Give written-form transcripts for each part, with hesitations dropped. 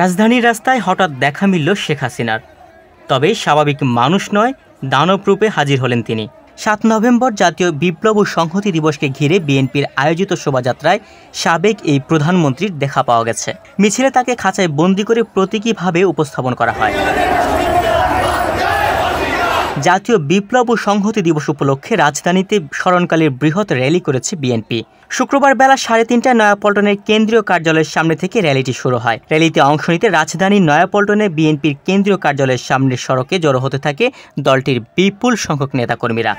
রাজধানীর রাস্তায় হঠাৎ দেখা মিলল শেখ হাসিনার। তবে স্বাভাবিক মানুষ নয়, দানবরূপে হাজির হলেন তিনি। ৭ নভেম্বর জাতীয় বিপ্লব ও সংহতি দিবসকে ঘিরে বিএনপির আয়োজিত শোভাযাত্রায় সাবেক এই প্রধানমন্ত্রীর দেখা পাওয়া গেছে। মিছিলে তাকে খাঁচায় বন্দি করে প্রতীকীভাবে উপস্থাপন করা হয়। জাতীয় বিপ্লব ও সংহতি দিবস উপলক্ষে রাজধানীতে স্মরণকালের বৃহৎ র্যালি করেছে বিএনপি। শুক্রবার বেলা 3:30টায় নয়াপল্টনের কেন্দ্রীয় কার্যালয়ের সামনে থেকে র্যালিটি শুরু হয়। র্যালিতে অংশ নিতে রাজধানীর নয়াপল্টনে বিএনপির কেন্দ্রীয় কার্যালয়ের সামনের সড়কে জড়ো হতে থাকে দলটির বিপুল সংখ্যক নেতাকর্মীরা।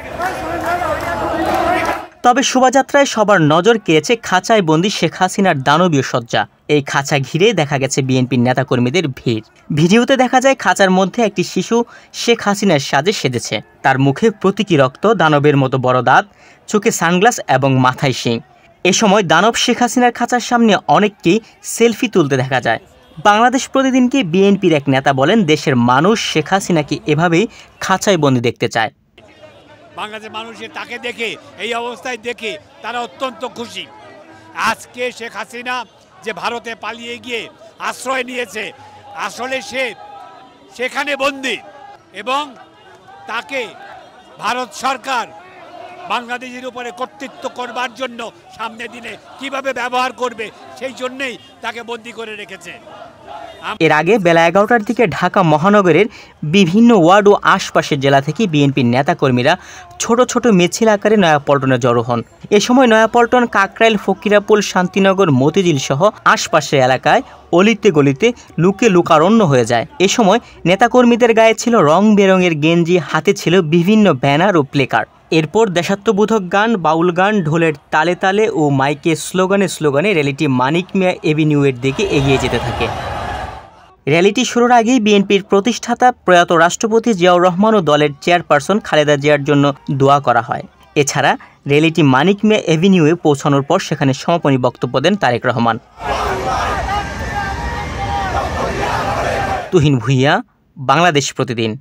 তবে শোভাযাত্রায় সবার নজর কেড়েছে খাঁচায় বন্দি শেখ হাসিনার দানবীয় সজ্জা। এই খাঁচা ঘিরে দেখা গেছে বিএনপির নেতাকর্মীদের ভিড়। ভিডিওতে দেখা যায় খাঁচার মধ্যে একটি শিশু শেখ হাসিনার সাজে সেজেছে। তার মুখে প্রতীকী রক্ত, দানবের মতো বড় দাঁত, চোখে সানগ্লাস এবং মাথায় শিং। এ সময় দানব শেখ হাসিনার খাঁচার সামনে অনেককেই সেলফি তুলতে দেখা যায়। বাংলাদেশ প্রতিদিনকে বিএনপির এক নেতা বলেন, দেশের মানুষ শেখ হাসিনাকে এভাবেই খাঁচায় বন্দি দেখতে চায়। বাংলাদেশের মানুষের তাকে দেখে, এই অবস্থায় দেখে তারা অত্যন্ত খুশি। আজকে শেখ হাসিনা যে ভারতে পালিয়ে গিয়ে আশ্রয় নিয়েছে, আসলে সে সেখানে বন্দী এবং তাকে ভারত সরকার বাংলাদেশের উপরে কর্তৃত্ব করবার জন্য সামনে দিনে কিভাবে ব্যবহার করবে সেই জন্যই তাকে বন্দী করে রেখেছে। এর আগে বেলা 11টার দিকে ঢাকা মহানগরের বিভিন্ন ওয়ার্ড ও আশপাশের জেলা থেকে বিএনপির নেতাকর্মীরা ছোট ছোট মিছিল আকারে নয়াপল্টনে জড়ো হন। এ সময় নয়াপল্টন, কাকরাইল, ফকিরাপুল, শান্তিনগর, মতিঝিল সহ আশপাশের এলাকায় অলিতে গলিতে লুকে লুকারণ্য হয়ে যায়। এ সময় নেতাকর্মীদের গায়ে ছিল রং বেরঙের গেঞ্জি, হাতে ছিল বিভিন্ন ব্যানার ও প্লেকার্ড। এরপর দেশাত্মবোধক গান, বাউল গান, ঢোলের তালে তালে ও মাইকে স্লোগানে স্লোগানে র্যালিটি মানিক মিয়া এভিনিউয়ের দিকে এগিয়ে যেতে থাকে। র্যালিটি শুরুর আগেই বিএনপির প্রতিষ্ঠাতা প্রয়াত রাষ্ট্রপতি জিয়াউর রহমান ও দলের চেয়ারপারসন খালেদা জিয়ার জন্য দোয়া করা হয়। এছাড়া র্যালিটি মানিক মিয়া এভিনিউয়ে পৌঁছানোর পর সেখানে সমাপনী বক্তব্য দেন তারেক রহমান। তুহিন ভুঁইয়া, বাংলাদেশ প্রতিদিন।